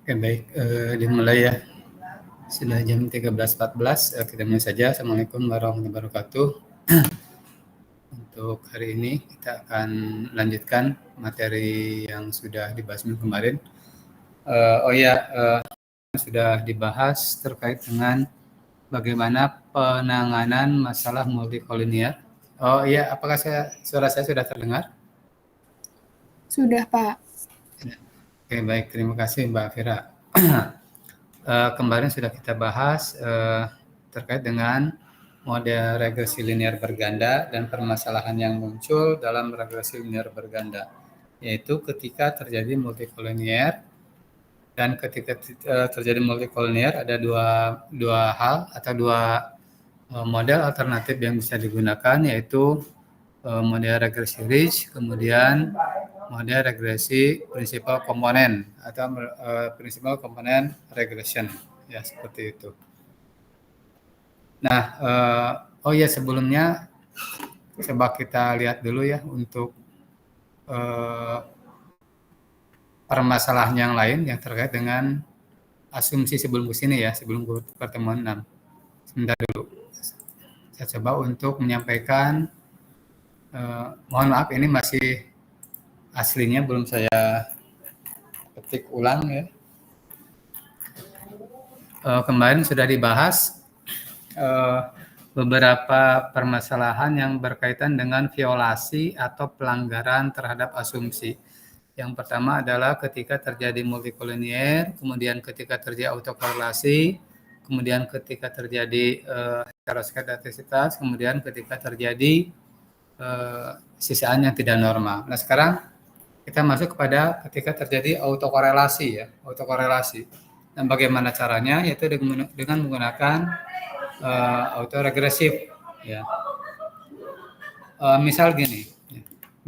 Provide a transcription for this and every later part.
Oke, baik, dimulai ya. Sudah jam 13.14, kita mulai saja. Assalamualaikum warahmatullahi wabarakatuh. Untuk hari ini kita akan lanjutkan materi yang sudah dibahas minggu kemarin. Sudah dibahas terkait dengan bagaimana penanganan masalah multikolinear. Oh iya, apakah suara saya sudah terdengar? Sudah, Pak. Oke, baik, terima kasih Mbak Fira. Kemarin sudah kita bahas terkait dengan model regresi linear berganda dan permasalahan yang muncul dalam regresi linear berganda, yaitu ketika terjadi multikolinear. Dan ketika terjadi multikolinear ada dua hal atau dua model alternatif yang bisa digunakan, yaitu model regresi Ridge, kemudian model regresi prinsipal komponen atau prinsipal komponen regression, ya seperti itu. Nah, sebelumnya coba kita lihat dulu ya untuk permasalahan yang lain yang terkait dengan asumsi sebelum ke sini ya, sebelum ke pertemuan 6. Sebentar dulu. Saya coba untuk menyampaikan, mohon maaf ini masih aslinya belum saya ketik ulang ya. Kemarin sudah dibahas beberapa permasalahan yang berkaitan dengan violasi atau pelanggaran terhadap asumsi. Yang pertama adalah ketika terjadi multikolinear, kemudian ketika terjadi autokorelasi, kemudian ketika terjadi heteroskedastisitas, kemudian ketika terjadi sisaan yang tidak normal. Nah, sekarang kita masuk kepada ketika terjadi autokorelasi ya, autokorelasi. Dan bagaimana caranya? Yaitu dengan menggunakan autoregresif ya. Misal gini,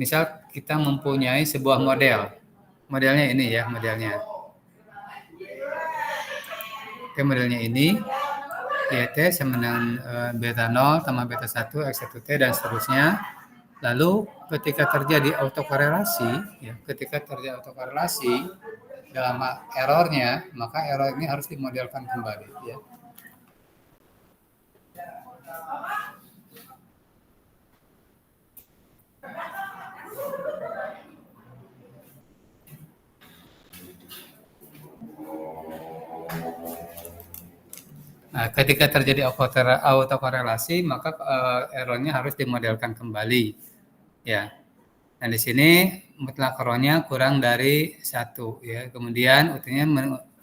misal kita mempunyai sebuah modelnya ini ya, modelnya. Oke, modelnya ini YT sama dengan beta 0 tambah beta 1 X1T dan seterusnya. Lalu ketika terjadi autokorelasi, ya, ketika terjadi autokorelasi dalam errornya, maka error ini harus dimodelkan kembali ya. Nah, ketika terjadi autokorelasi, maka errornya harus dimodelkan kembali. Ya. Nah, di sini mutlak errornya kurang dari 1. Ya. Kemudian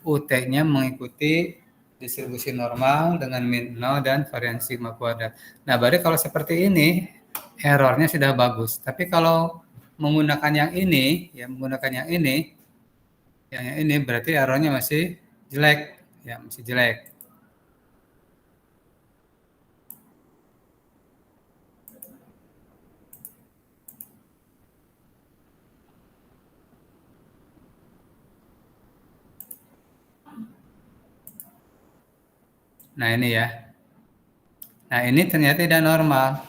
UT-nya mengikuti distribusi normal dengan min 0 dan varian sigma kuadrat. Nah, baru kalau seperti ini, errornya sudah bagus. Tapi kalau menggunakan yang ini, yang ini berarti errornya masih jelek. Ya, masih jelek. Nah, ini ya. Nah, ini ternyata tidak normal.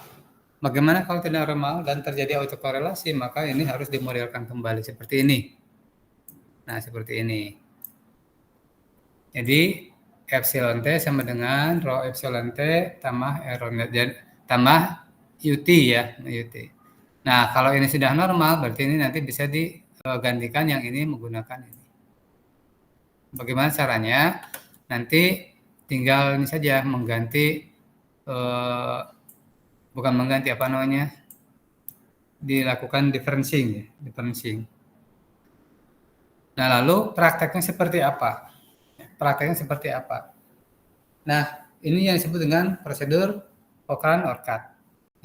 Bagaimana kalau tidak normal dan terjadi autokorelasi, maka ini harus dimodelkan kembali seperti ini. Nah, seperti ini. Jadi, epsilon T sama dengan rho epsilon T tambah error tambah UT ya, UT. Nah, kalau ini sudah normal, berarti ini nanti bisa digantikan yang ini menggunakan ini. Bagaimana caranya? Nanti tinggal ini saja mengganti, bukan mengganti apa namanya, dilakukan differencing. Nah, lalu prakteknya seperti apa? Nah, ini yang disebut dengan prosedur Pokhran-Orcat.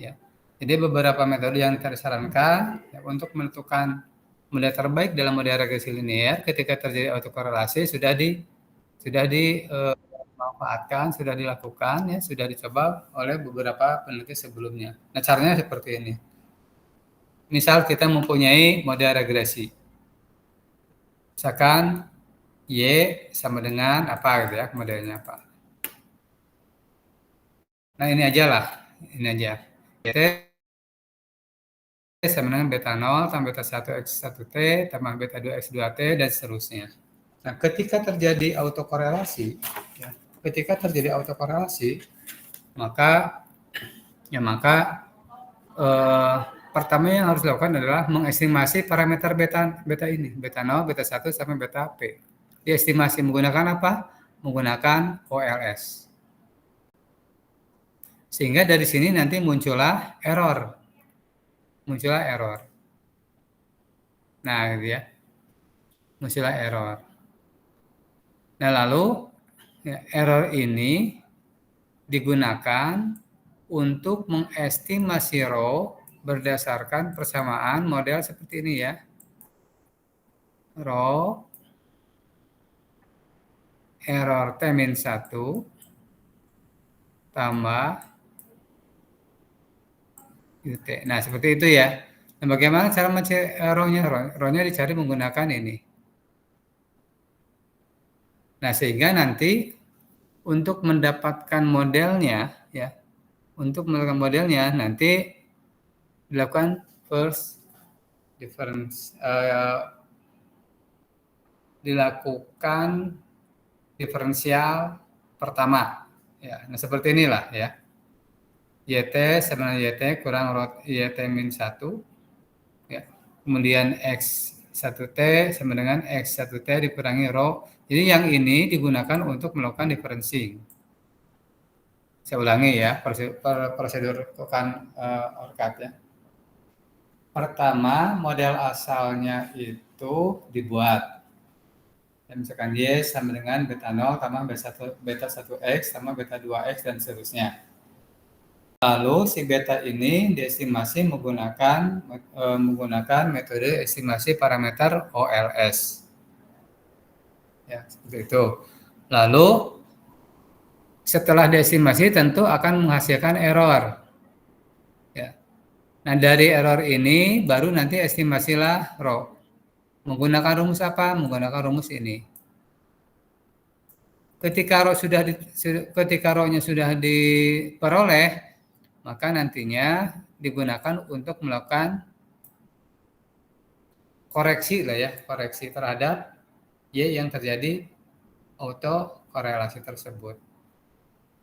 Ya. Jadi beberapa metode yang disarankan ya, untuk menentukan model terbaik dalam model regresi linear ketika terjadi autokorelasi sudah dimanfaatkan, sudah dilakukan, ya, sudah dicoba oleh beberapa peneliti sebelumnya. Nah, caranya seperti ini. Misal kita mempunyai model regresi. Misalkan Y sama dengan apa gitu ya, modelnya apa. Nah, ini aja lah. Ini aja. YT sama dengan beta 0 tambah beta 1 X1T tambah beta 2 X2T dan seterusnya. Nah, ketika terjadi autokorelasi, ya, maka pertama yang harus dilakukan adalah mengestimasi parameter beta ini, beta 0, beta 1 sampai beta P. Diestimasi menggunakan apa? Menggunakan OLS. Sehingga dari sini nanti muncullah error. Nah, gitu ya. Muncullah error. Nah, lalu ya, error ini digunakan untuk mengestimasi rho berdasarkan persamaan model seperti ini ya. Rho error T-1 tambah UT. Nah, seperti itu ya. Nah, bagaimana cara mencari rho-nya? Rho-nya dicari menggunakan ini. Nah, sehingga nanti untuk mendapatkan modelnya ya, nanti dilakukan first difference, dilakukan diferensial pertama ya. Nah, seperti inilah ya. YT sama YT kurang YT min 1 ya. Kemudian X1T sama dengan X1T dikurangi rho. Jadi yang ini digunakan untuk melakukan differencing. Saya ulangi ya, prosedur ORCAD ya. Pertama, model asalnya itu dibuat. Ya, misalkan Y sama dengan beta 0 tambah beta 1X sama beta 2X dan seterusnya. Lalu si beta ini diestimasi menggunakan metode estimasi parameter OLS. Ya, seperti itu. Lalu setelah diestimasi tentu akan menghasilkan error. Ya. Nah, dari error ini baru nanti estimasilah rho. Menggunakan rumus apa? Menggunakan rumus ini. Ketika rho-nya sudah diperoleh, maka nantinya digunakan untuk melakukan koreksi terhadap Y yang terjadi autokorelasi tersebut.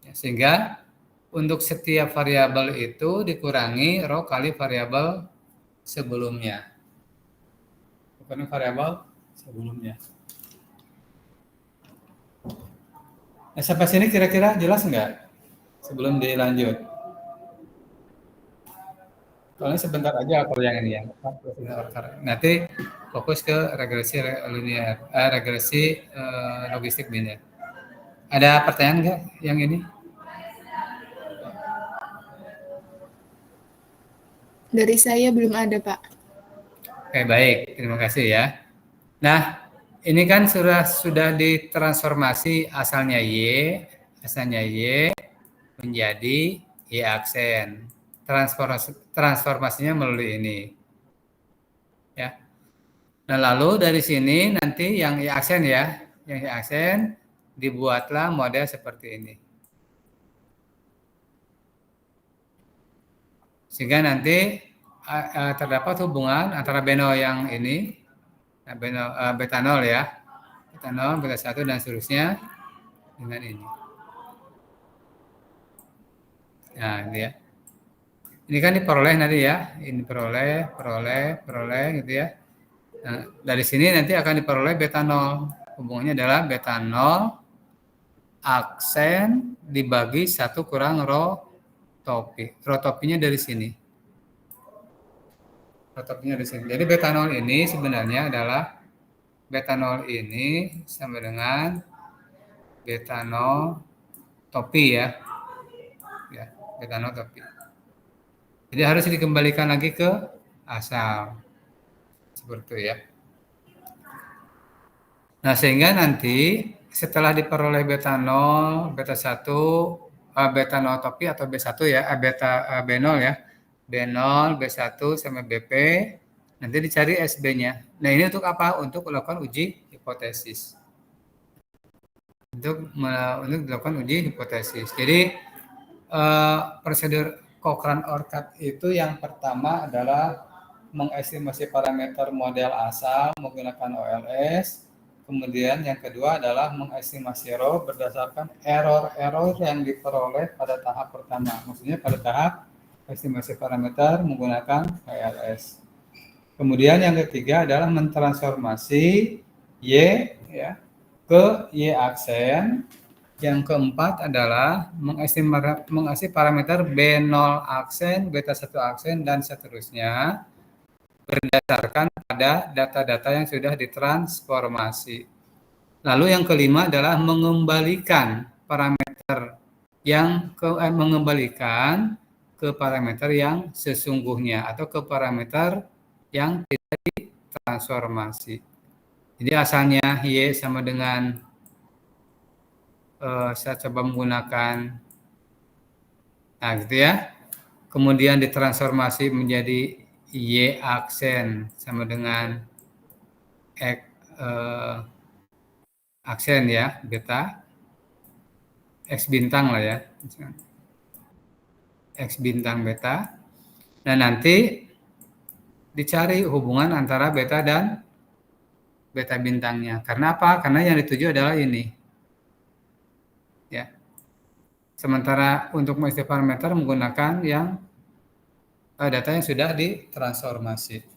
Ya, sehingga untuk setiap variabel itu dikurangi rho kali variabel sebelumnya. Bukan variabel sebelumnya. Nah, sampai sini kira-kira jelas nggak? Sebelum dilanjut. Soalnya sebentar aja kalau yang ini ya. Nanti fokus ke regresi linear, regresi logistik linear. Ada pertanyaan nggak yang ini? Dari saya belum ada, Pak. Oke, baik. Terima kasih ya. Nah, ini kan sudah ditransformasi asalnya Y menjadi Y aksen. Transformasinya melalui ini. Ya. Nah, lalu dari sini nanti yang Y aksen ya, yang Y aksen dibuatlah model seperti ini. Sehingga nanti terdapat hubungan antara beno yang ini, beta 0 ya, beta 0, beta 1 dan seterusnya dengan ini. Nah, ini ya. Ini kan diperoleh nanti ya, ini peroleh gitu ya. Nah, dari sini nanti akan diperoleh beta 0. Hubungannya adalah beta 0 aksen dibagi 1 kurang rho topi. Rho topinya dari sini. Jadi beta 0 ini sebenarnya adalah beta 0 ini sama dengan beta 0 topi ya. Ya, beta 0 topi. Jadi harus dikembalikan lagi ke asal. Seperti itu ya. Nah, sehingga nanti setelah diperoleh beta 0, beta 1, beta 0 topi atau B1 ya, B0 ya. B0, B1 sama BP, nanti dicari SB-nya. Nah, ini untuk apa? Untuk melakukan uji hipotesis. Untuk dilakukan uji hipotesis. Jadi, prosedur Cochrane-Orcad itu yang pertama adalah mengestimasi parameter model asal menggunakan OLS. Kemudian yang kedua adalah mengestimasi rho berdasarkan error-error yang diperoleh pada tahap pertama. Maksudnya pada tahap estimasi parameter menggunakan KLS. Kemudian yang ketiga adalah mentransformasi Y ya, ke Y aksen. Yang keempat adalah mengestimasi parameter B0 aksen, beta 1 aksen, dan seterusnya berdasarkan pada data-data yang sudah ditransformasi. Lalu yang kelima adalah mengembalikan parameter mengembalikan ke parameter yang sesungguhnya atau ke parameter yang tidak ditransformasi. Jadi asalnya Y sama dengan saya coba menggunakan gitu ya. Kemudian ditransformasi menjadi Y aksen sama dengan aksen ya, beta X bintang lah ya. X bintang beta. Nah, nanti dicari hubungan antara beta dan beta bintangnya. Karena apa? Karena yang dituju adalah ini. Ya. Sementara untuk mengisi parameter menggunakan yang data yang sudah ditransformasi.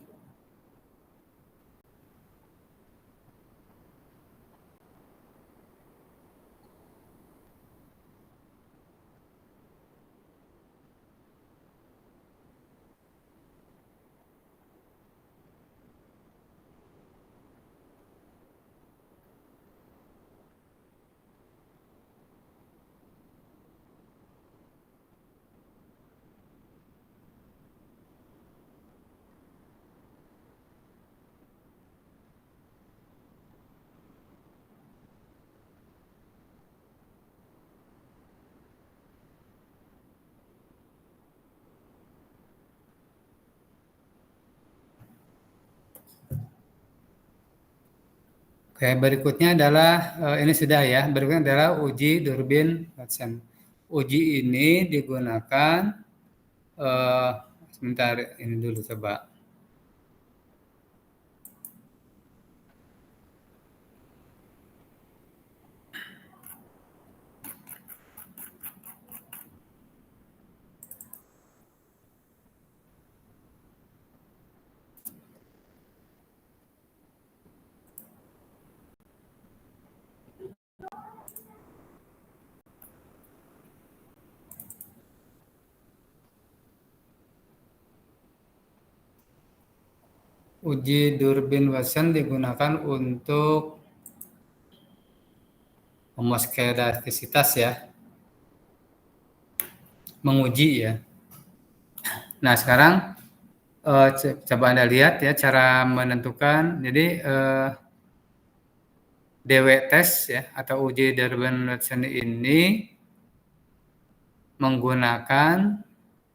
Oke, berikutnya adalah ini sudah ya. Berikutnya adalah uji Durbin-Watson. Uji ini digunakan sebentar ini dulu coba. Uji Durbin-Watson digunakan untuk homoskedastisitas ya, menguji ya. Nah sekarang coba Anda lihat ya cara menentukan. Jadi DW test ya atau uji Durbin-Watson ini menggunakan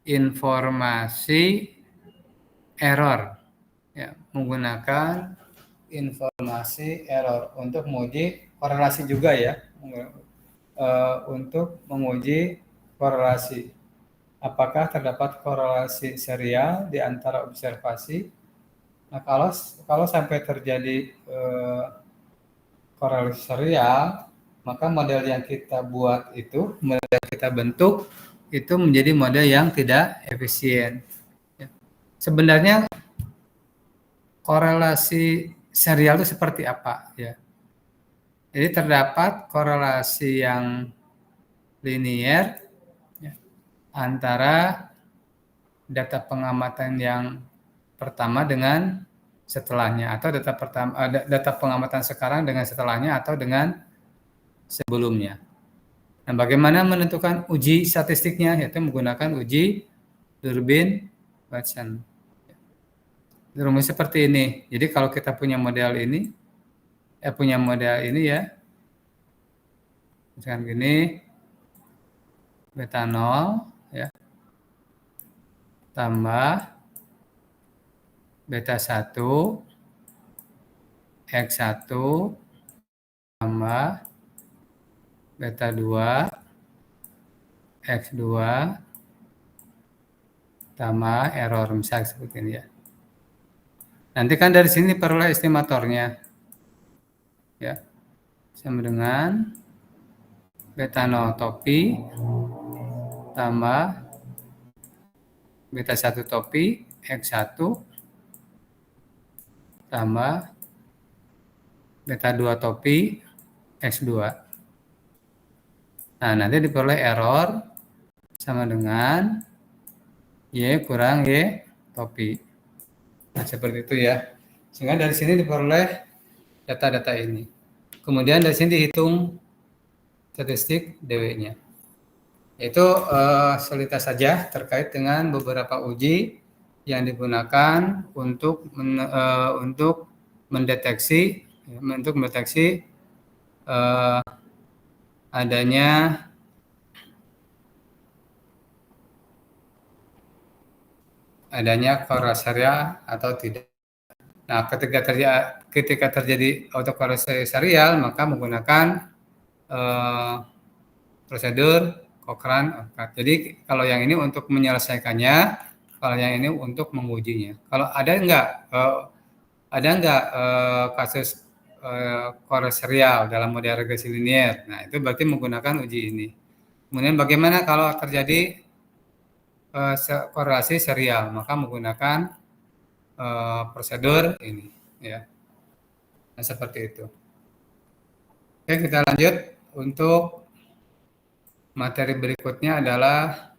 informasi error ya, menggunakan informasi error untuk menguji korelasi juga ya, untuk menguji korelasi apakah terdapat korelasi serial di antara observasi. Nah kalau sampai terjadi korelasi serial, maka model yang kita buat itu, model yang kita bentuk itu menjadi model yang tidak efisien. Sebenarnya korelasi serial itu seperti apa ya? Jadi terdapat korelasi yang linier ya, antara data pengamatan yang pertama dengan setelahnya atau data pengamatan sekarang dengan setelahnya atau dengan sebelumnya. Nah, bagaimana menentukan uji statistiknya? Yaitu menggunakan uji Durbin-Watson. Rumusnya seperti ini. Jadi kalau kita punya model ini ya, misalkan gini, beta 0 ya, tambah beta 1 X1 tambah beta 2 X2 tambah error, misalnya seperti ini ya. Nanti kan dari sini peroleh estimatornya. ya, sama dengan beta 0 topi tambah beta 1 topi X1 tambah beta 2 topi X2. Nah, nanti diperoleh error sama dengan Y kurang Y topi. Nah, seperti itu ya. Sehingga dari sini diperoleh data-data ini. Kemudian dari sini dihitung statistik DW-nya. Itu soliditas saja terkait dengan beberapa uji yang digunakan untuk mendeteksi adanya korelasia atau tidak. Nah, ketika terjadi autokorelasi serial, maka menggunakan prosedur Cochrane. Jadi kalau yang ini untuk menyelesaikannya, kalau yang ini untuk mengujinya. Kalau ada nggak kasus korelasi serial dalam model regresi linier? Nah, itu berarti menggunakan uji ini. Kemudian bagaimana kalau terjadi korelasi serial? Maka menggunakan prosedur ini, ya. Nah, seperti itu. Oke, kita lanjut untuk materi berikutnya adalah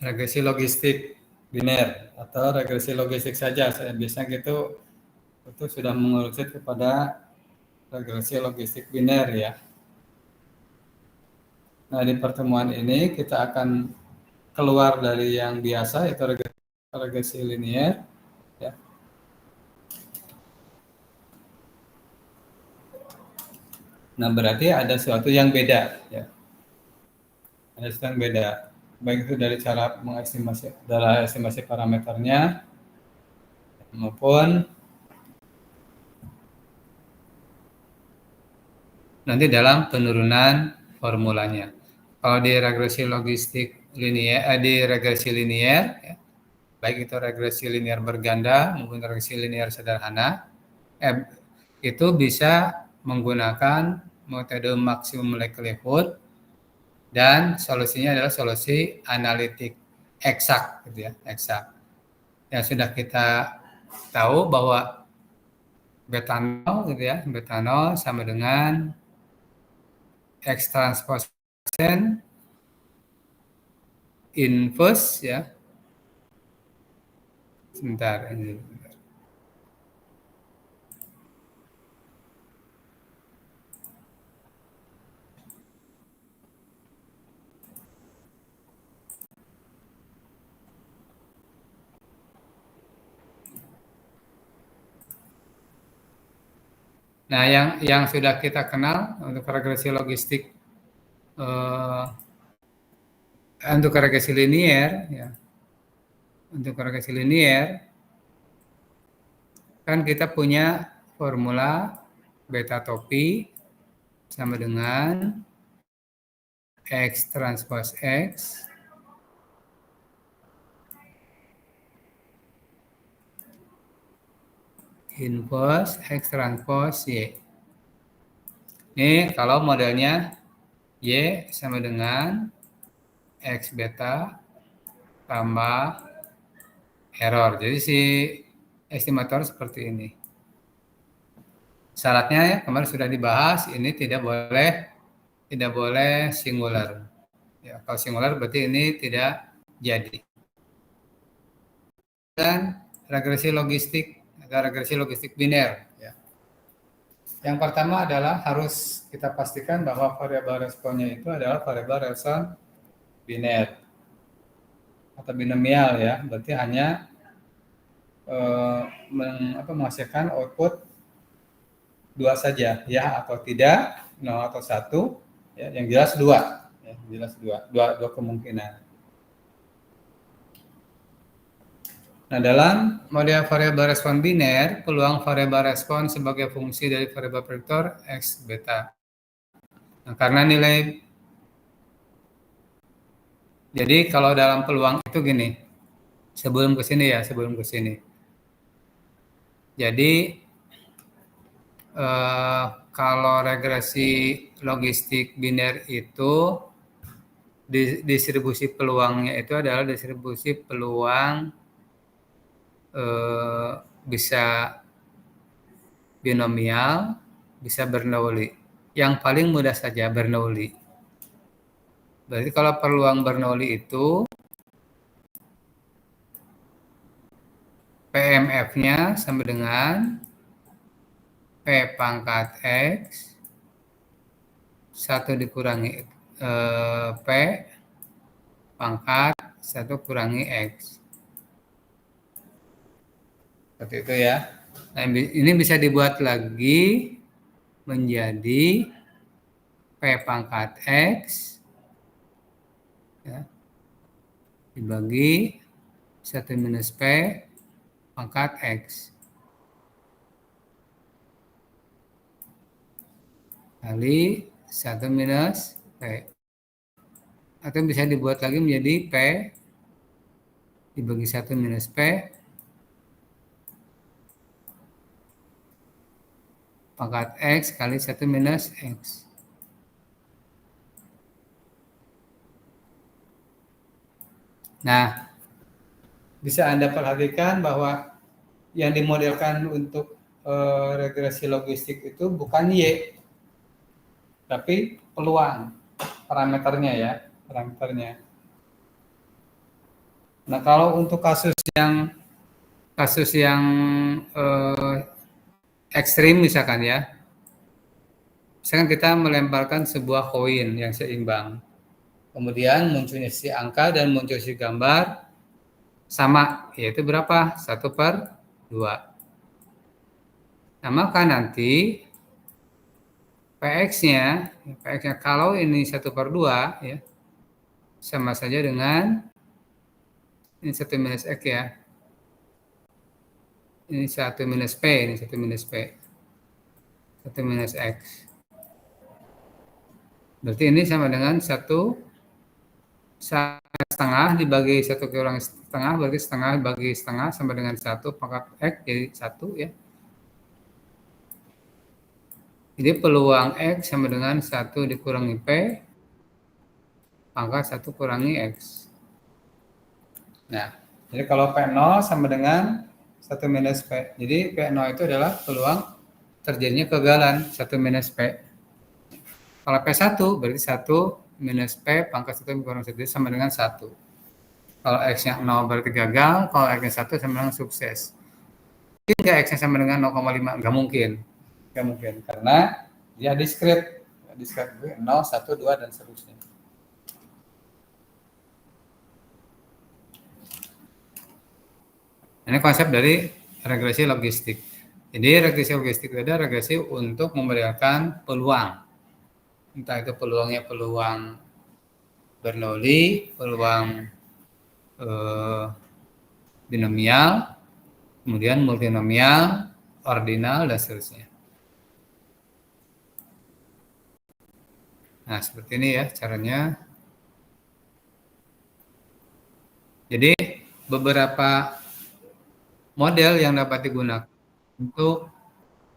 regresi logistik biner atau regresi logistik saja. Biasanya gitu itu sudah mengerucut kepada regresi logistik biner ya. Nah, di pertemuan ini kita akan keluar dari yang biasa yaitu regresi linier ya. Nah, berarti ada sesuatu yang beda ya. Ada sesuatu yang beda. Baik itu dari cara estimasi parameternya maupun nanti dalam penurunan formulanya. Kalau di regresi logistik linier, di regresi linier, ya, baik itu regresi linier berganda maupun regresi linier sederhana, itu bisa menggunakan metode maksimum likelihood dan solusinya adalah solusi analitik eksak, gitu ya, eksak. Yang sudah kita tahu bahwa beta 0, gitu ya, beta 0 sama dengan X transpose inverse ya. Sebentar. Nah, yang sudah kita kenal untuk regresi logistik untuk regresi linier ya. Untuk regresi linier kan kita punya formula beta topi sama dengan X transpose X inverse X transpose Y. Ini kalau modelnya Y sama dengan X beta tambah error. Jadi si estimator seperti ini. Syaratnya ya kemarin sudah dibahas, ini tidak boleh singular. Ya, kalau singular berarti ini tidak jadi. Dan regresi logistik atau regresi logistik biner. Ya. Yang pertama adalah harus kita pastikan bahwa variabel responnya itu adalah variabel respon biner atau binomial ya. Berarti hanya menghasilkan output dua saja, ya atau tidak, 0 atau 1, ya, yang jelas dua, ya, jelas dua kemungkinan. Nah, dalam model variabel respon biner, peluang variabel respon sebagai fungsi dari variabel prediktor X beta. Nah, karena nilai, jadi kalau dalam peluang itu gini, Sebelum ke sini ya, sebelum ke sini. Jadi kalau regresi logistik biner itu distribusi peluangnya itu adalah distribusi peluang bisa binomial, bisa Bernoulli. Yang paling mudah saja Bernoulli. Berarti kalau peluang Bernoulli itu PMF-nya sama dengan P pangkat X 1 dikurangi P pangkat 1 kurangi X. Seperti itu ya. Nah, ini bisa dibuat lagi menjadi P pangkat X ya, dibagi 1 minus P pangkat X kali 1 minus P. Atau bisa dibuat lagi menjadi P dibagi 1 minus P pangkat X kali 1 minus X. Nah, bisa Anda perhatikan bahwa yang dimodelkan untuk regresi logistik itu bukan Y, tapi peluang parameternya ya, parameternya. Nah, kalau untuk kasus yang ekstrim misalkan ya, misalkan kita melemparkan sebuah koin yang seimbang, kemudian munculnya si angka dan muncul si gambar sama, yaitu berapa? 1/2. Nah, maka nanti PX-nya kalau ini 1/2 ya, sama saja dengan ini 1 minus X ya. Ini 1 minus P, ini 1 minus P. 1 minus X. Berarti ini sama dengan 1 setengah dibagi 1 kurang setengah, berarti setengah bagi setengah sama dengan 1 pangkat X, jadi 1 ya. Jadi peluang X sama dengan 1 dikurangi P pangkat 1 kurangi X. Nah, jadi kalau P0 sama dengan 1 minus P. Jadi P0 itu adalah peluang terjadinya kegagalan 1 minus P. Kalau P1 berarti 1 minus P pangkat 1 kurang 1 sama dengan 1. Kalau X-nya 0 berarti gagal, kalau X-nya 1 sama dengan sukses. Mungkin nggak X-nya sama dengan 0,5? Nggak mungkin. Nggak mungkin, karena dia diskret. Diskret 0, 1, 2, dan seterusnya. Ini konsep dari regresi logistik. Jadi regresi logistik itu adalah regresi untuk memperlihatkan peluang. Entah itu peluangnya peluang Bernoulli, peluang binomial, kemudian multinomial, ordinal, dan seterusnya. Nah, seperti ini ya caranya. Jadi, beberapa model yang dapat digunakan untuk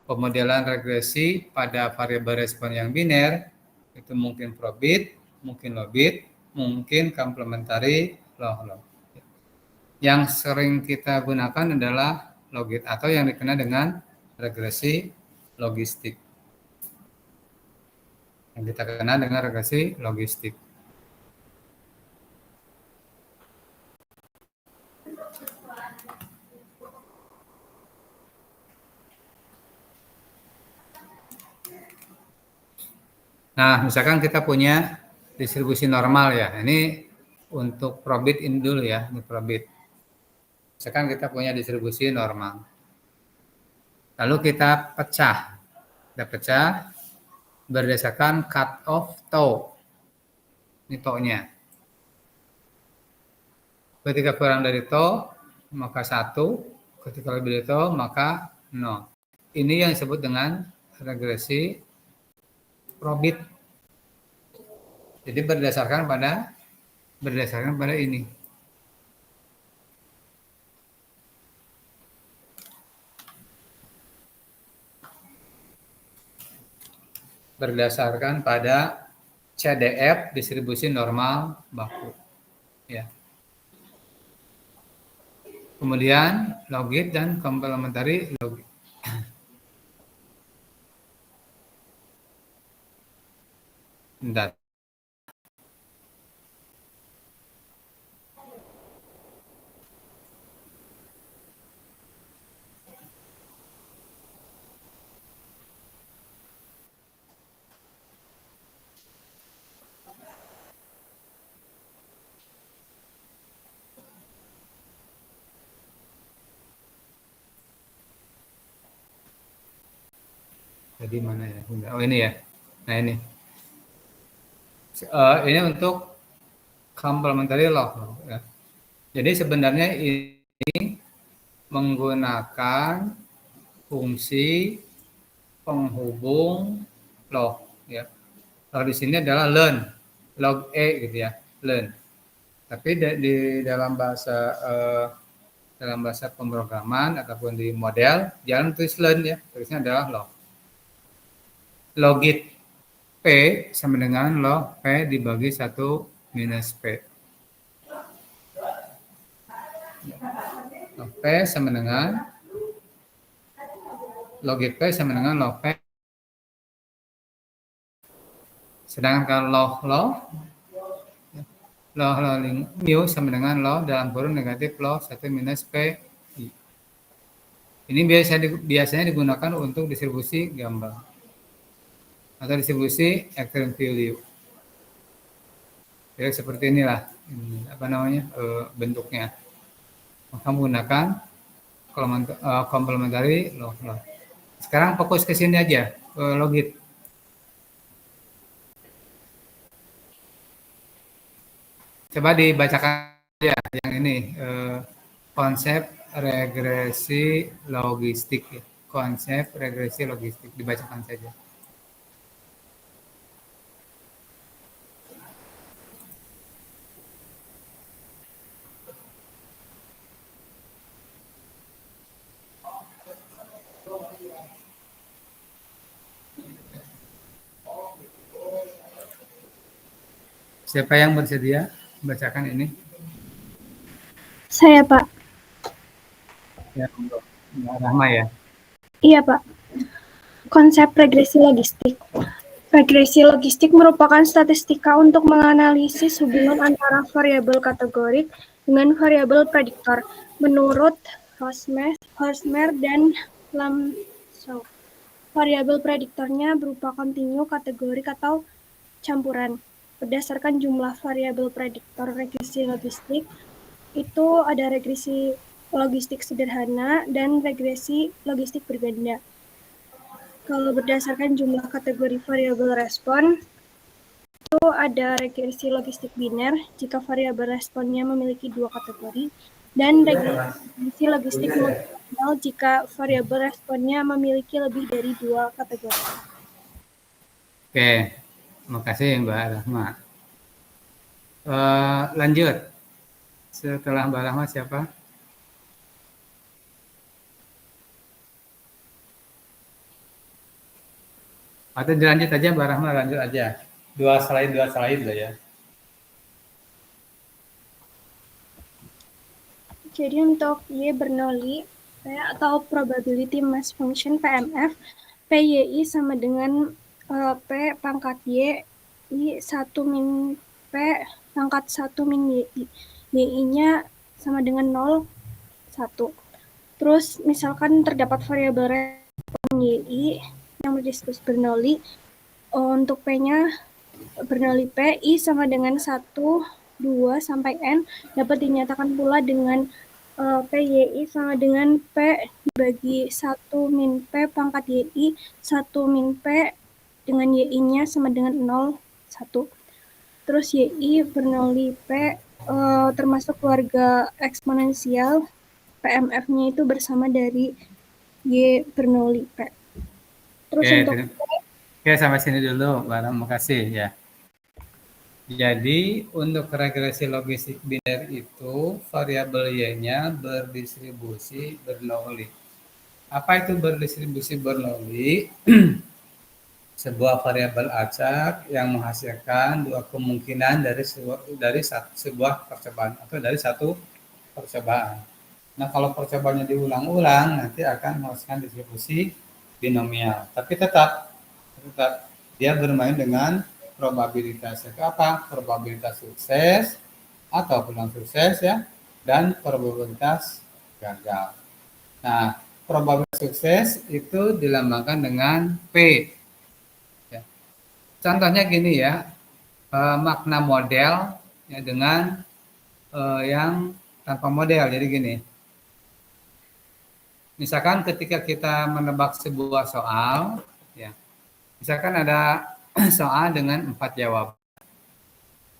pemodelan regresi pada variabel respon yang biner, itu mungkin probit, mungkin lobit, mungkin komplementari log-log. Yang sering kita gunakan adalah logit atau yang dikenal dengan regresi logistik. Yang kita kenal dengan regresi logistik. Nah, misalkan kita punya distribusi normal ya. Ini untuk probit ini dulu ya, ini probit. Misalkan kita punya distribusi normal. Lalu kita pecah. Kita pecah berdasarkan cut off tau. Ini tau-nya. Ketika kurang dari tau, maka 1. Ketika lebih dari tau, maka 0. Ini yang disebut dengan regresi probit. Jadi berdasarkan pada ini. berdasarkan pada CDF distribusi normal baku. Ya. Kemudian logit dan komplementari logit. Bentar. Jadi mana ya? Oh ini ya. Nah ini. Ini untuk complementary law. Ya. Jadi sebenarnya ini menggunakan fungsi penghubung log. Ya. Log di sini adalah learn, log e gitu ya, learn. Tapi di dalam bahasa pemrograman ataupun di model jangan tulis learn ya, tulisnya adalah log. Logit P sama dengan log P dibagi 1 minus P. Log P sama dengan logit P sama dengan log P. Sedangkan kalau log mu sama dengan log dalam kurung negatif log 1 minus P. Ini biasanya digunakan untuk distribusi gambar atau distribusi extreme value. Jadi seperti inilah apa namanya bentuknya. Maka menggunakan complementary log. Sekarang fokus ke sini aja, logit. Coba dibacakan aja yang ini konsep regresi logistik. Konsep regresi logistik dibacakan saja. Siapa yang bersedia bacakan ini? Saya, Pak. Ya, untuk Rahma ya. Iya, Pak. Konsep regresi logistik. Regresi logistik merupakan statistika untuk menganalisis hubungan antara variabel kategorik dengan variabel prediktor menurut Hosmer dan Lamsou. Variabel prediktornya berupa kontinu, kategorik, atau campuran. Berdasarkan jumlah variabel prediktor regresi logistik, itu ada regresi logistik sederhana dan regresi logistik berganda. Kalau berdasarkan jumlah kategori variabel respon, itu ada regresi logistik biner jika variabel responnya memiliki 2 kategori, dan regresi logistik multinomial jika variabel responnya memiliki lebih dari 2 kategori. Oke, terima kasih Mbak Rahma. Lanjut, setelah Mbak Rahma siapa? Atau dilanjut aja Mbak Rahma, lanjut aja. Dua slide lah ya. Jadi untuk Y Bernoulli, P atau probability mass function PMF, PYI sama dengan P pangkat Y, I 1 min P pangkat 1 min YI. YI-nya sama dengan 0, 1. Terus misalkan terdapat variabel respon YI yang berdiskus Bernoulli, untuk P-nya Bernoulli P, I sama dengan 1, 2, sampai N dapat dinyatakan pula dengan PYI sama dengan P dibagi 1 min P pangkat YI, 1 min P dengan YI-nya sama dengan 0, 1. Terus YI Bernoulli P termasuk keluarga eksponensial, PMF-nya itu bersama dari Y Bernoulli P. Terus untuk sampai sini dulu, Mbak Rahma, makasih ya. Jadi untuk regresi logistik biner itu variabel Y-nya berdistribusi Bernoulli. Apa itu berdistribusi Bernoulli? sebuah variabel acak yang menghasilkan dua kemungkinan dari sebuah percobaan atau dari satu percobaan. Nah, kalau percobaannya diulang-ulang nanti akan menghasilkan distribusi binomial. Tapi tetap dia bermain dengan probabilitas. Itu apa? Probabilitas sukses atau peluang sukses ya, dan probabilitas gagal. Nah, probabilitas sukses itu dilambangkan dengan P. Ya. Contohnya gini ya, makna model ya, dengan yang tanpa model. Jadi gini, misalkan ketika kita menebak sebuah soal, ya, misalkan ada soal dengan 4 jawaban.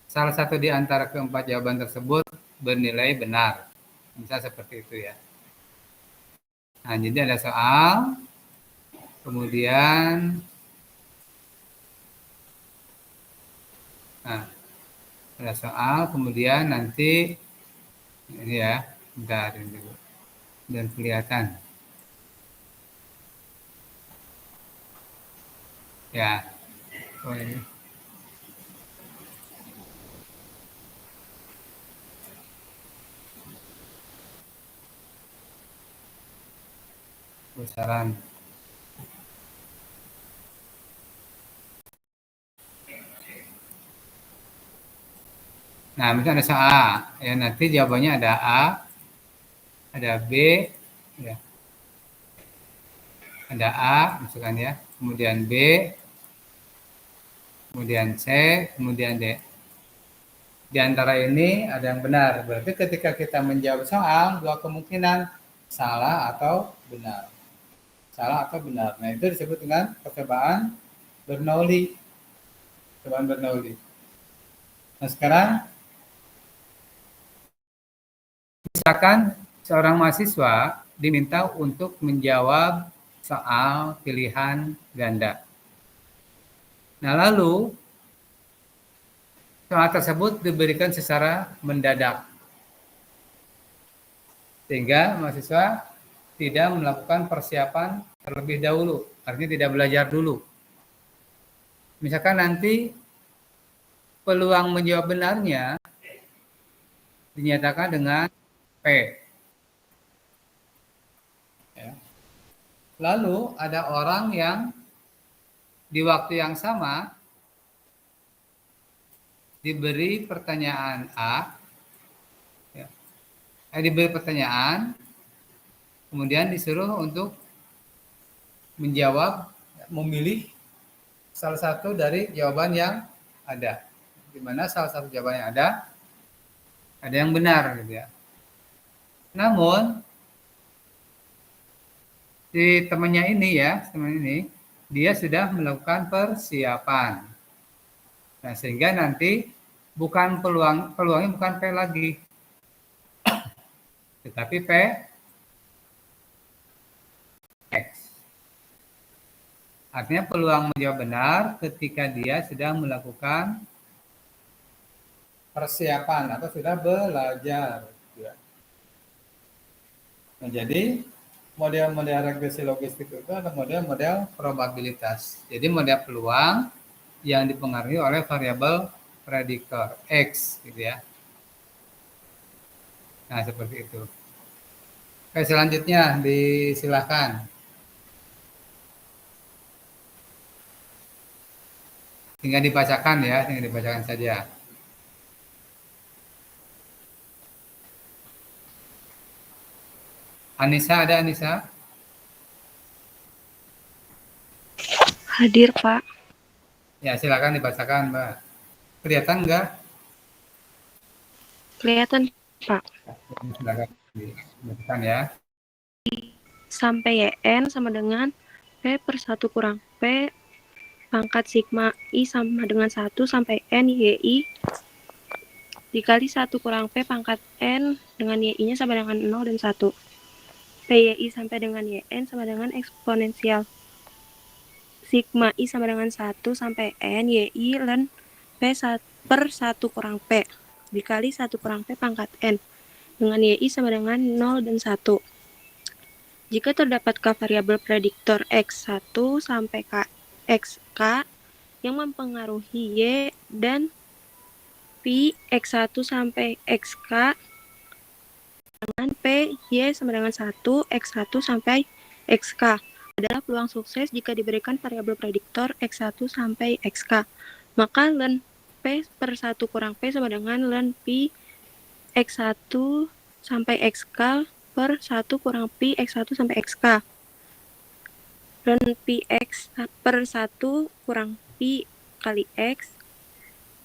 Salah satu di antara keempat jawaban tersebut bernilai benar. Misal seperti itu ya. Nah, jadi ada soal, kemudian ada soal, kemudian nanti ini ya, bentar ini dulu. Dan kelihatan. Ya. Oh, ini. Besaran. Nah, misalnya ada soal A, ya nanti jawabannya ada A, ada B, ya. Ada A, misalkan ya, kemudian B, kemudian C, kemudian D. Di antara ini ada yang benar. Berarti ketika kita menjawab soal, dua kemungkinan salah atau benar. Salah atau benar. Nah, itu disebut dengan percobaan Bernoulli. Percobaan Bernoulli. Nah, sekarang misalkan seorang mahasiswa diminta untuk menjawab soal pilihan ganda. Nah, lalu soal tersebut diberikan secara mendadak. Sehingga mahasiswa tidak melakukan persiapan terlebih dahulu, artinya tidak belajar dulu. Misalkan nanti peluang menjawab benarnya dinyatakan dengan P. Ya. Lalu ada orang yang di waktu yang sama diberi pertanyaan A, ya, diberi pertanyaan, kemudian disuruh untuk menjawab, memilih salah satu dari jawaban yang ada. Di mana salah satu jawaban yang ada yang benar gitu ya. Namun si temannya ini ya, teman ini dia sudah melakukan persiapan. Nah, sehingga nanti bukan peluangnya bukan P lagi. Tetapi P X. Artinya peluang menjawab benar ketika dia sudah melakukan persiapan atau sudah belajar. Nah, jadi model-model regresi logistik itu adalah model-model probabilitas. Jadi model peluang yang dipengaruhi oleh variabel prediktor X, gitu ya. Nah, seperti itu. Oke, selanjutnya disilahkan. Tinggal dibacakan ya, tinggal dibacakan saja. Anissa, ada Anissa? Hadir, Pak. Ya, silakan dibacakan, Mbak. Kelihatan enggak? Kelihatan, Pak. Silakan dibacakan ya. Sampai YN sama dengan P per 1 kurang P pangkat sigma I sama dengan 1 sampai N YI dikali 1 kurang P pangkat N dengan YI-nya sama dengan 0 dan 1. PYI sampai dengan YN sama dengan eksponensial sigma I sama dengan 1 sampai N YI ln P per 1 kurang P dikali 1 kurang P pangkat N dengan YI sama dengan 0 dan 1. Jika terdapat K variabel prediktor X1 sampai K XK yang mempengaruhi Y dan P X1 sampai XK dengan P Y sama dengan 1 X1 sampai XK adalah peluang sukses jika diberikan variabel prediktor X1 sampai XK. Maka ln P per 1 kurang P sama dengan ln P X1 sampai XK per 1 kurang P X1 sampai XK. Ln Px per 1 kurang P kali X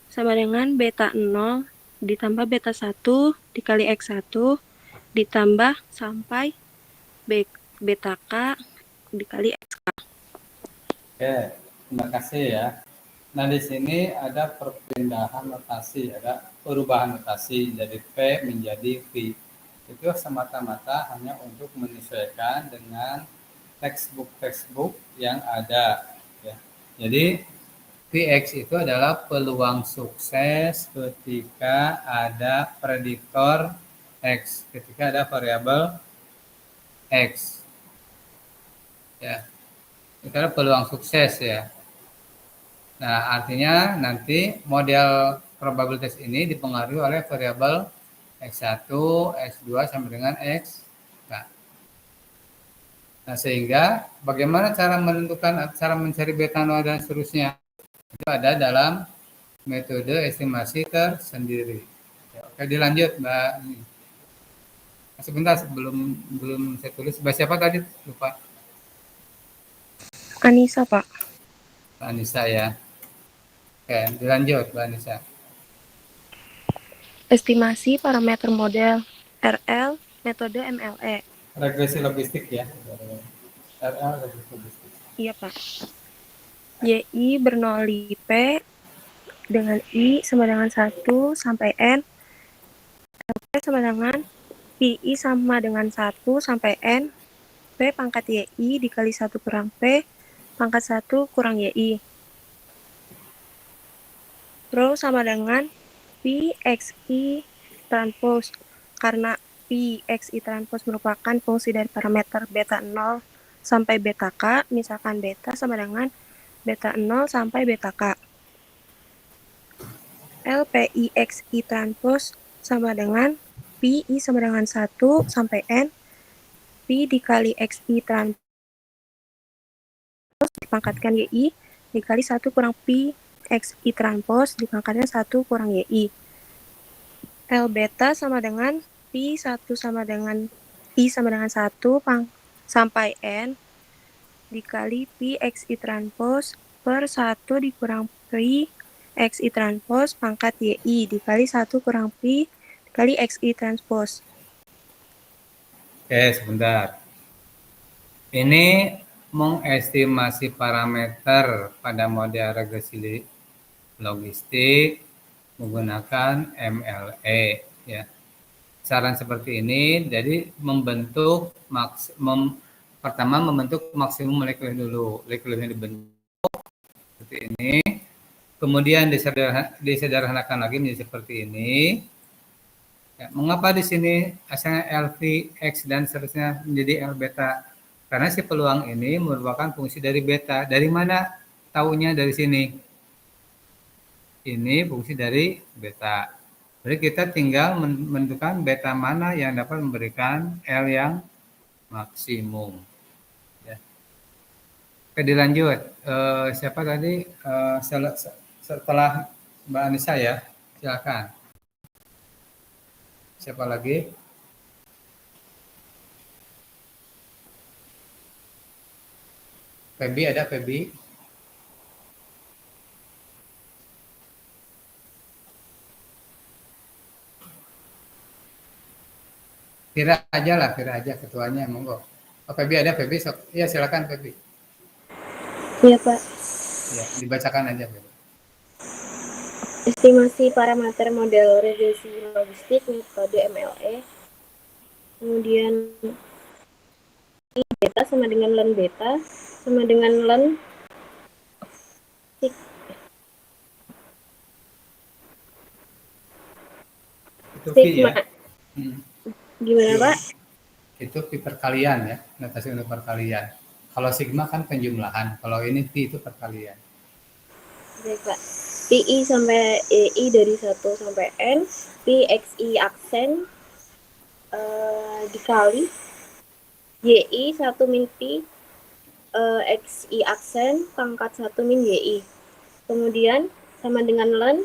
sama dengan beta 0 ditambah beta 1 dikali X1 ditambah sampai beta K dikali XK. Oke, terima kasih ya. Nah, di sini ada perpindahan notasi, ada perubahan notasi dari P menjadi V. Itu semata-mata hanya untuk menyesuaikan dengan textbook yang ada. Ya. Jadi, Px itu adalah peluang sukses ketika ada prediktor X, ketika ada variabel X. Ya, itu adalah peluang sukses ya. Nah, artinya nanti model probabilitas ini dipengaruhi oleh variabel X1, X2 sampai dengan X. Nah, sehingga bagaimana cara menentukan, cara mencari beta 0 dan seterusnya, itu ada dalam metode estimasi tersendiri. Ya, oke, dilanjut Mbak. Sebentar, belum saya tulis. Mbak siapa tadi? Lupa. Anissa, Pak. Mbak Anissa ya. Oke, dilanjut Mbak Anissa. Estimasi parameter model RL metode MLE. Regresi logistik ya. RL regresi logistik. Iya, Pak. YI bernoli P dengan I sama dengan 1 sampai N. P sama dengan PI sama dengan 1 sampai N. P pangkat YI dikali 1 kurang P pangkat 1 kurang YI. Rho sama dengan PXI transpose. Karena PXI transpose merupakan fungsi dari parameter beta 0 sampai beta K, misalkan beta sama dengan beta 0 sampai beta K. LPIXI transpose sama dengan PI sama dengan 1 sampai N, P dikali XI transpose dipangkatkan YI dikali 1 kurang P XI transpose dipangkatkan 1 kurang YI. L beta sama dengan P1 sama dengan I sama dengan 1 sampai N dikali P XI transpose per 1 dikurang P XI transpose pangkat YI dikali 1 kurang P dikali XI transpose. Oke, sebentar. Ini mengestimasi parameter pada model regresi logistik menggunakan MLE ya. Saran seperti ini jadi pertama membentuk maksimum likelihood dulu. Likelihoodnya dibentuk seperti ini. Kemudian disederhanakan lagi menjadi seperti ini. Ya, mengapa di sini asalnya LV, X dan seterusnya menjadi L beta? Karena si peluang ini merupakan fungsi dari beta. Dari mana tahunya dari sini? Ini fungsi dari beta. Jadi kita tinggal menentukan beta mana yang dapat memberikan L yang maksimum. Ya. Oke, dilanjut. Siapa tadi? Setelah Mbak Anissa ya, silakan. Siapa lagi? Febi, ada Febi? Kira aja ketuanya, monggo. Oh, Febi ada, Febi? Iya, silakan Febi. Iya, Pak. Ya, dibacakan aja, Febi. Estimasi parameter model regresi logistik metode MLE. Kemudian beta sama dengan ln beta sama dengan ln Itu V sigma. ya. Gimana, Pak? Itu V perkalian ya, notasi untuk perkalian. Kalau sigma kan penjumlahan, kalau ini Pi itu perkalian. Baik, Pak. PI sampai EI dari 1 sampai N, PXI aksen dikali YI 1 min Pi XI aksen pangkat 1 min YI. Kemudian sama dengan ln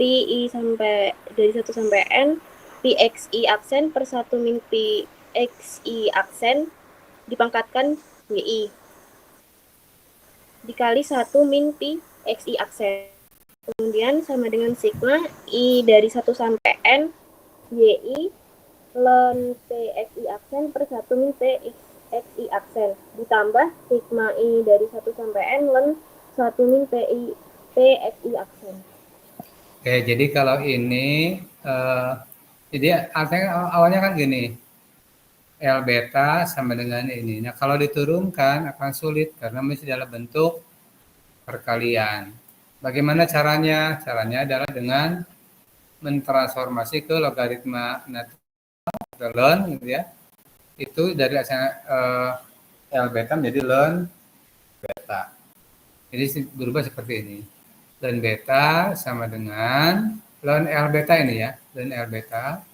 PI sampai dari 1 sampai N, PXI aksen per 1 min PXI aksen dipangkatkan YI. Dikali 1 min PXI aksen. Kemudian sama dengan sigma I dari 1 sampai N YI ln PXI aksen per 1 min PXI aksen ditambah sigma I dari 1 sampai N ln 1 min PXI aksen. Oke, jadi kalau ini, jadi artinya awalnya kan gini, L beta sama dengan ini. Nah, kalau diturunkan akan sulit karena masih dalam bentuk perkalian. Bagaimana caranya? Caranya adalah dengan mentransformasi ke logaritma natural atau ln gitu ya. Itu dari L beta menjadi ln beta. Jadi berubah seperti ini. Ln beta sama dengan ln L beta ini ya, ln L beta.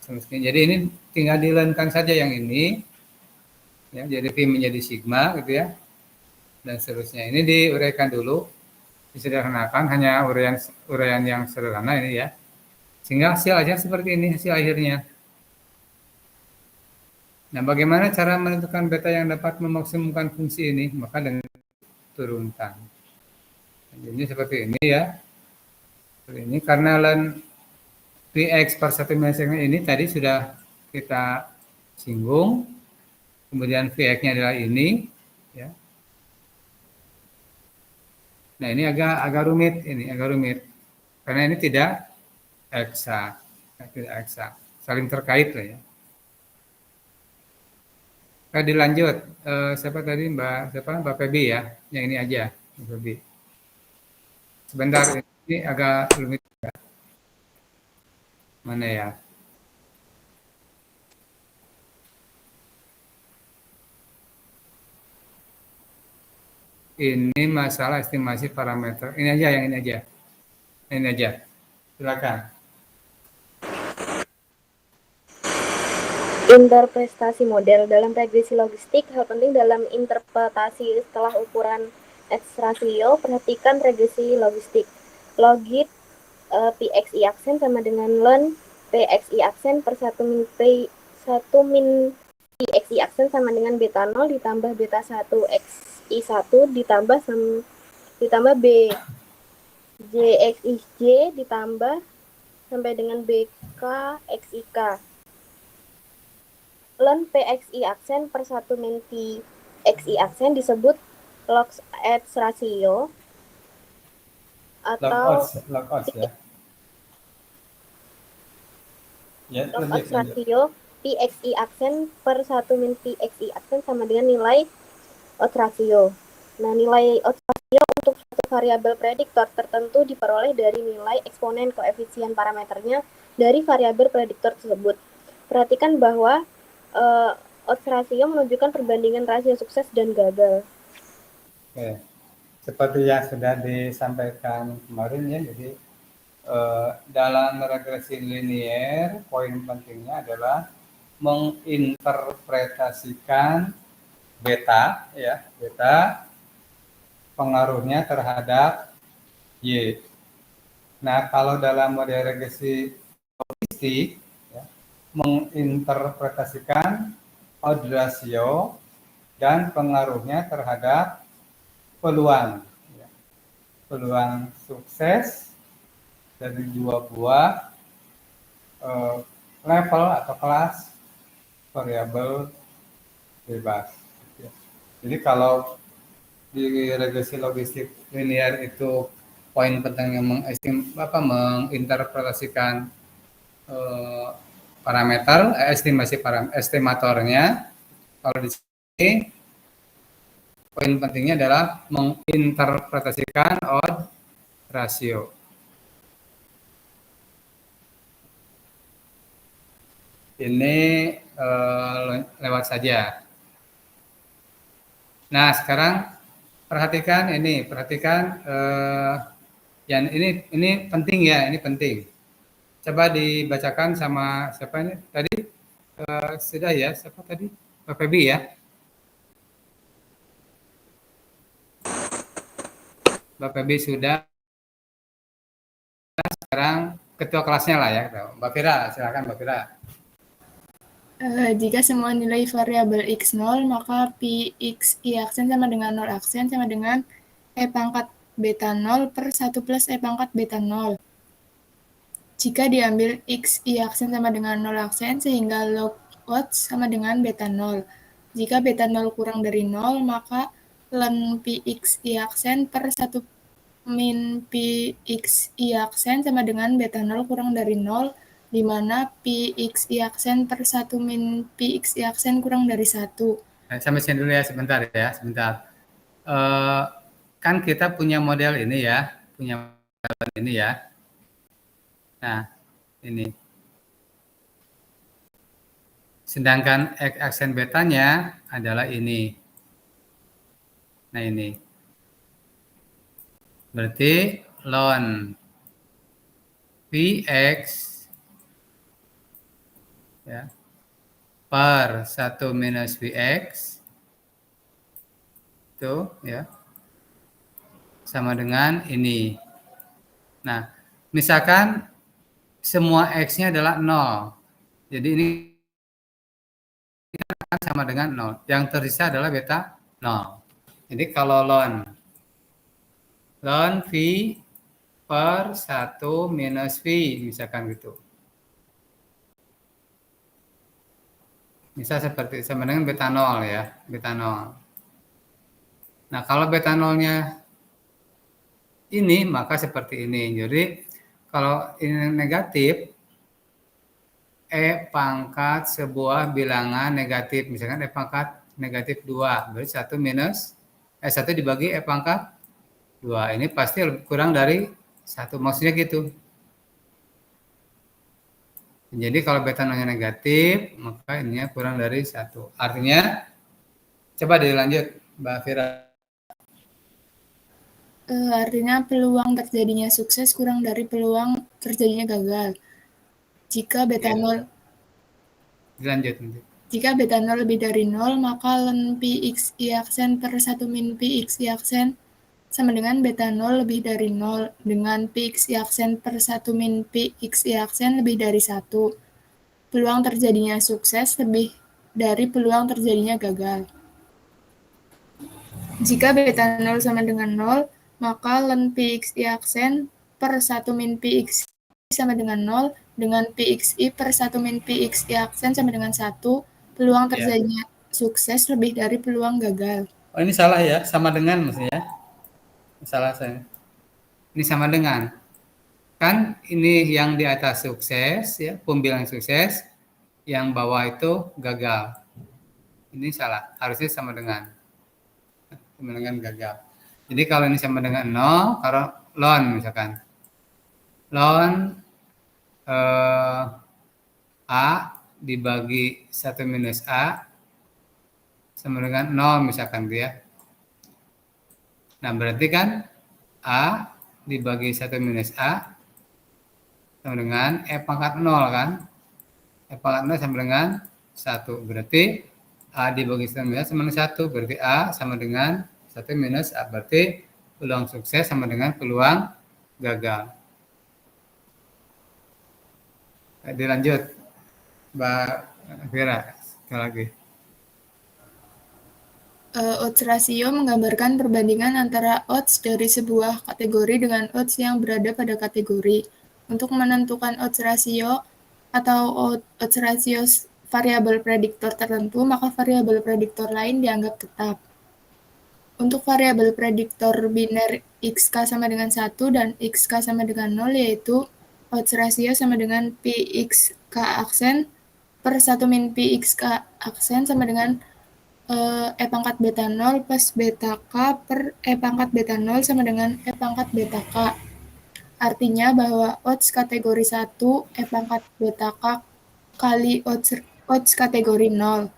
Jadi ini tinggal dilenkan saja yang ini, ya, jadi Pi menjadi sigma gitu ya, dan seterusnya. Ini diuraikan dulu, disederhanakan hanya uraian yang sederhana ini ya, sehingga hasil aja seperti ini hasil akhirnya. Nah, bagaimana cara menentukan beta yang dapat memaksimumkan fungsi ini? Maka dengan turunkan. Jadi seperti ini ya. Seperti ini karena ln Px per 1 milisekund ini tadi sudah kita singgung. Kemudian Vx-nya adalah ini ya. Nah, ini agak rumit ini, agak rumit. Karena ini tidak eksak. Tidak eksak. Saling terkait lah ya. Nah, dilanjut, siapa tadi Mbak Febi ya, yang ini aja, Mbak Febi. Sebentar, ini agak rumit juga. Mana ya? Ini masalah estimasi parameter. Ini aja, yang ini aja. Ini aja. Silakan. Interpretasi model dalam regresi logistik, hal penting dalam interpretasi setelah ukuran X rasio, perhatikan regresi logistik. Logit PXI aksen sama dengan ln PXI aksen per 1 min PXI aksen sama dengan beta 0 ditambah beta 1 XI 1 ditambah B JXIJ ditambah sampai dengan BK XIK. Ln PXI aksen per 1 min PXI aksen disebut log X rasio atau log odds ya. Ya, log lanjut. X rasio PXI aksen per 1 min PXI aksen sama dengan nilai odds rasio. Nah, nilai odds rasio untuk suatu variabel prediktor tertentu diperoleh dari nilai eksponen koefisien parameternya dari variabel prediktor tersebut. Perhatikan bahwa odds rasio menunjukkan perbandingan rasio sukses dan gagal. Oke. Seperti yang sudah disampaikan kemarin ya, jadi dalam regresi linier poin pentingnya adalah menginterpretasikan beta ya, beta pengaruhnya terhadap Y. Nah, kalau dalam model regresi logistik ya, menginterpretasikan odds ratio dan pengaruhnya terhadap peluang ya. Peluang sukses dari dua buah level atau kelas variabel bebas. Jadi kalau di regresi logistik linear itu poin penting yang menginterpretasikan parameter, estimatornya. Kalau di sini poin pentingnya adalah menginterpretasikan odds rasio. Ini lewat saja. Nah, sekarang perhatikan yang ini penting ya, ini penting. Coba dibacakan sama siapa ini tadi? Sudah ya, siapa tadi? Pak Febi ya. Mbak Febi sudah. Sekarang ketua kelasnya lah ya. Mbak Fira, silakan Mbak Fira. Jika semua nilai variabel x 0, maka pi x i aksen sama dengan 0 aksen sama dengan e pangkat beta 0 per 1 plus e pangkat beta 0. Jika diambil x i aksen sama dengan 0 aksen, sehingga log odds sama dengan beta 0. Jika beta 0 kurang dari 0, maka ln pi x i aksen per 1 min pi x i aksen sama dengan beta 0 kurang dari 0, di mana pi x i aksen per 1 min pi x i aksen kurang dari 1. Sampai sini dulu ya, sebentar ya, sebentar. Kan kita punya model ini ya, ya. Nah, ini. Sedangkan X aksen betanya adalah ini. Nah, ini. Berarti ln Px ya, per 1 minus Vx itu ya sama dengan ini. Nah, misalkan semua X-nya adalah 0. Jadi ini sama dengan 0. Yang tersisa adalah beta 0. Jadi kalau ln V per 1 minus V, misalkan gitu. Misal seperti sama dengan beta 0 ya, beta 0. Nah, kalau beta 0-nya ini, maka seperti ini. Jadi, kalau ini negatif, E pangkat sebuah bilangan negatif. Misalkan E pangkat negatif 2. Berarti 1 minus, 1 dibagi E pangkat 2. Ini pasti kurang dari 1. Maksudnya gitu. Jadi kalau beta 0-nya negatif, maka ininya kurang dari 1. Artinya, coba dilanjut, Mbak Fira. Artinya peluang terjadinya sukses kurang dari peluang terjadinya gagal. Jika beta 0 Dilanjut. Jika beta 0 lebih dari 0, maka ln pi x i aksen per 1 min pi x i aksen sama dengan beta 0 lebih dari 0 dengan pi x i aksen per 1 min pi x i aksen lebih dari 1. Peluang terjadinya sukses lebih dari peluang terjadinya gagal. Jika beta 0 sama dengan 0, maka ln pi x i aksen per 1 min pi x i sama dengan 0 dengan pi x i per 1 min pi x i aksen sama dengan 1. Peluang terjadinya sukses lebih dari peluang gagal. Oh, ini salah ya, sama dengan maksudnya. Salah saya. Ini sama dengan. Kan ini yang di atas sukses ya, pembilang sukses, yang bawah itu gagal. Ini salah, harusnya sama dengan gagal. Jadi kalau ini sama dengan 0, kalau ln misalkan. Ln A dibagi 1 minus A sama dengan 0 misalkan dia. Nah, berarti kan A dibagi 1 minus A sama dengan E pangkat 0 kan. E pangkat 0 sama dengan 1. Berarti A dibagi 1 minus A sama dengan 1. Berarti A sama dengan 1 minus A. Berarti peluang sukses sama dengan peluang gagal. Dilanjut, Mbak Fira, sekali lagi. Odds ratio menggambarkan perbandingan antara odds dari sebuah kategori dengan odds yang berada pada kategori. Untuk menentukan odds ratio atau odds ratio variabel prediktor tertentu, maka variabel prediktor lain dianggap tetap. Untuk variabel prediktor biner xk sama dengan 1 dan xk sama dengan 0, yaitu odds ratio sama dengan pxk aksen per 1 min pxk aksen sama dengan E pangkat beta 0 plus beta K per E pangkat beta 0 sama dengan E pangkat beta K. Artinya bahwa odds kategori 1 E pangkat beta K kali odds kategori 0.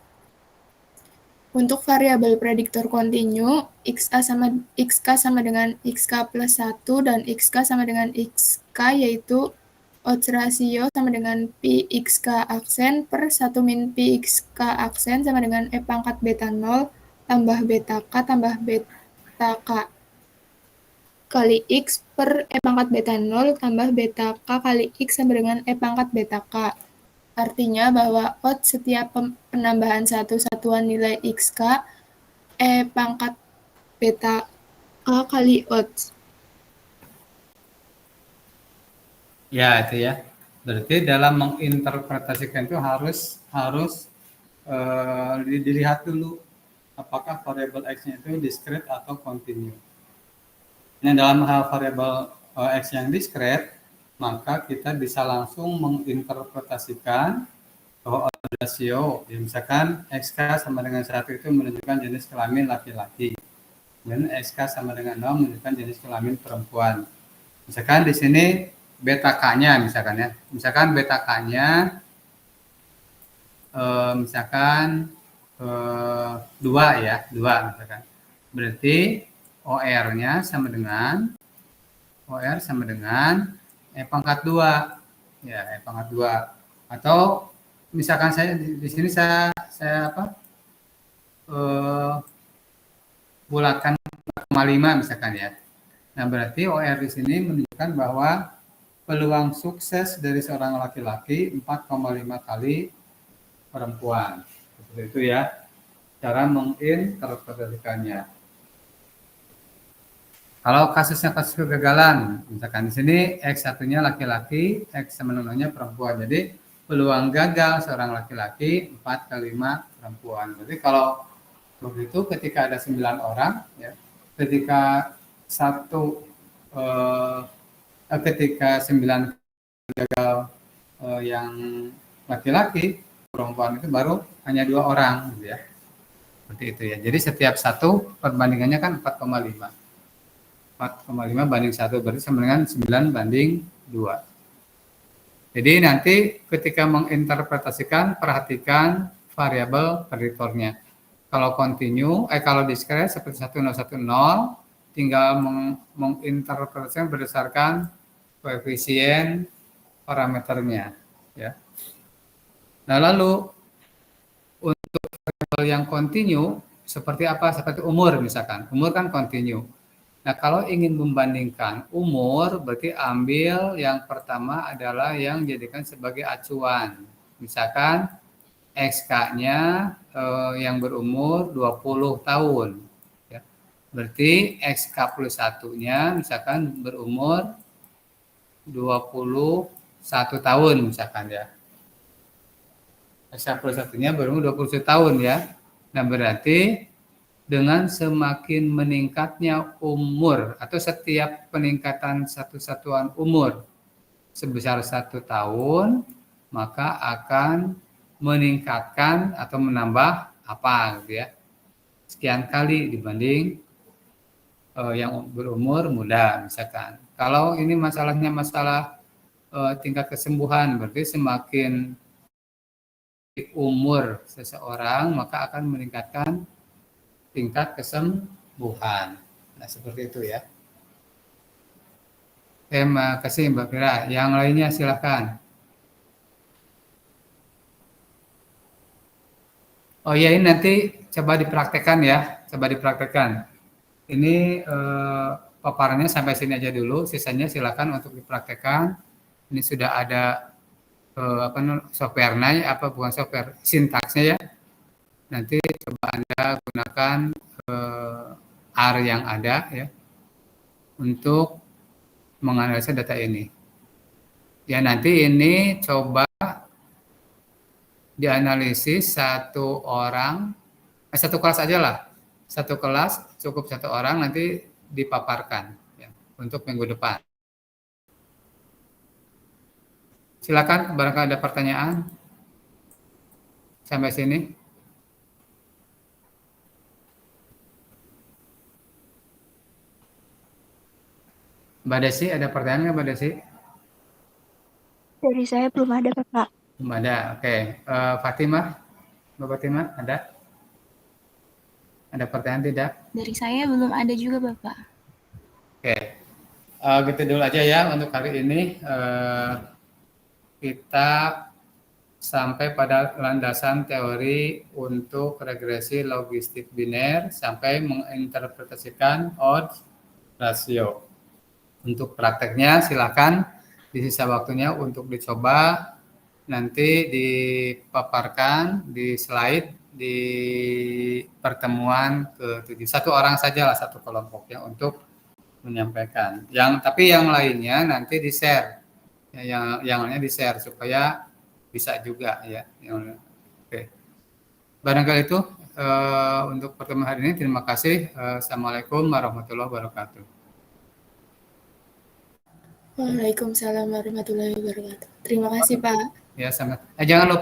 Untuk variabel prediktor kontinu, xk sama dengan xk plus 1 dan xk sama dengan xk, yaitu odds ratio sama dengan pi xk aksen per 1 min pi xk aksen sama dengan e pangkat beta 0 tambah beta k tambah beta k kali x per e pangkat beta 0 tambah beta k kali x sama dengan e pangkat beta k. Artinya bahwa odds setiap penambahan satu satuan nilai xk E pangkat beta K kali odds. Ya, itu ya. Berarti dalam menginterpretasikan itu harus dilihat dulu apakah variabel X-nya itu discrete atau continue. Nah, dalam hal variabel X yang discrete, maka kita bisa langsung menginterpretasikan bahwa odds ratio, ya misalkan XK sama dengan 1 itu menunjukkan jenis kelamin laki-laki. Dan XK sama dengan 0 menunjukkan jenis kelamin perempuan. Misalkan di sini beta K-nya misalkan ya. Misalkan beta K-nya misalkan 2 ya, 2 misalkan. Berarti OR-nya sama dengan E pangkat 2. Ya, E pangkat 2. Atau misalkan saya di sini saya bulatkan 4,5 misalkan ya. Nah, berarti OR di sini menunjukkan bahwa peluang sukses dari seorang laki-laki 4,5 kali perempuan. Seperti itu ya, cara menginterpretasikannya. Kalau kasusnya kasus kegagalan, misalkan di sini X1-nya laki-laki, X sama dengannya perempuan. Jadi peluang gagal seorang laki-laki 4 kali 5 perempuan. Jadi kalau begitu ketika ada 9 orang, ya, ketika 9 gagal yang laki-laki, perempuan itu baru hanya 2 orang, gitu ya. Seperti itu ya. Jadi setiap satu perbandingannya kan 4,5. 4,5 banding 1 berarti sama dengan 9 banding 2. Jadi nanti ketika menginterpretasikan, perhatikan variabel prediktornya. Kalau continue, kalau discrete seperti 1010, tinggal menginterpretasikan berdasarkan koefisien parameternya. Ya. Nah, lalu untuk variabel yang continue, seperti apa? Seperti umur misalkan. Umur kan continue. Nah, kalau ingin membandingkan umur, berarti ambil yang pertama adalah yang jadikan sebagai acuan. Misalkan XK-nya yang berumur 20 tahun. Ya. Berarti XK plus 1-nya misalkan berumur 21 tahun misalkan ya. XK plus 1-nya berumur 21 tahun ya. Nah, berarti dengan semakin meningkatnya umur atau setiap peningkatan satu satuan umur sebesar 1 tahun, maka akan meningkatkan atau menambah apa gitu ya, sekian kali dibanding yang berumur muda misalkan. Kalau ini masalahnya masalah tingkat kesembuhan, berarti semakin umur seseorang maka akan meningkatkan tingkat kesembuhan. Nah, seperti itu ya. Terima kasih Mbak Fira. Yang lainnya silakan. Oh ya, ini nanti coba dipraktekkan ya. Coba dipraktekkan. Ini paparannya sampai sini aja dulu. Sisanya silakan untuk dipraktekkan. Ini sudah ada software-nya, bukan software, sintaksnya ya. Nanti coba Anda gunakan R yang ada ya untuk menganalisa data ini. Ya, nanti ini coba dianalisis satu kelas aja lah. Satu kelas cukup 1 orang, nanti dipaparkan ya, untuk minggu depan. Silakan, barangkali ada pertanyaan sampai sini. Mbak Desi, ada pertanyaan nggak Mbak Desi? Dari saya belum ada, Kakak. Belum ada, oke. Fatimah, Mbak Fatimah, ada? Ada pertanyaan tidak? Dari saya belum ada juga, Bapak. Oke, gitu dulu aja ya untuk hari ini. Kita sampai pada landasan teori untuk regresi logistik biner sampai menginterpretasikan odds rasio. Untuk prakteknya silakan di sisa waktunya untuk dicoba, nanti dipaparkan di slide di pertemuan ke-7. Satu orang sajalah satu kelompok ya untuk menyampaikan. Tapi yang lainnya nanti di-share. Yang lainnya di-share supaya bisa juga ya. Oke. Barangkali itu untuk pertemuan hari ini. Terima kasih. Assalamualaikum warahmatullahi wabarakatuh. Waalaikumsalam warahmatullahi wabarakatuh. Terima kasih, Pak. Ya, jangan lupa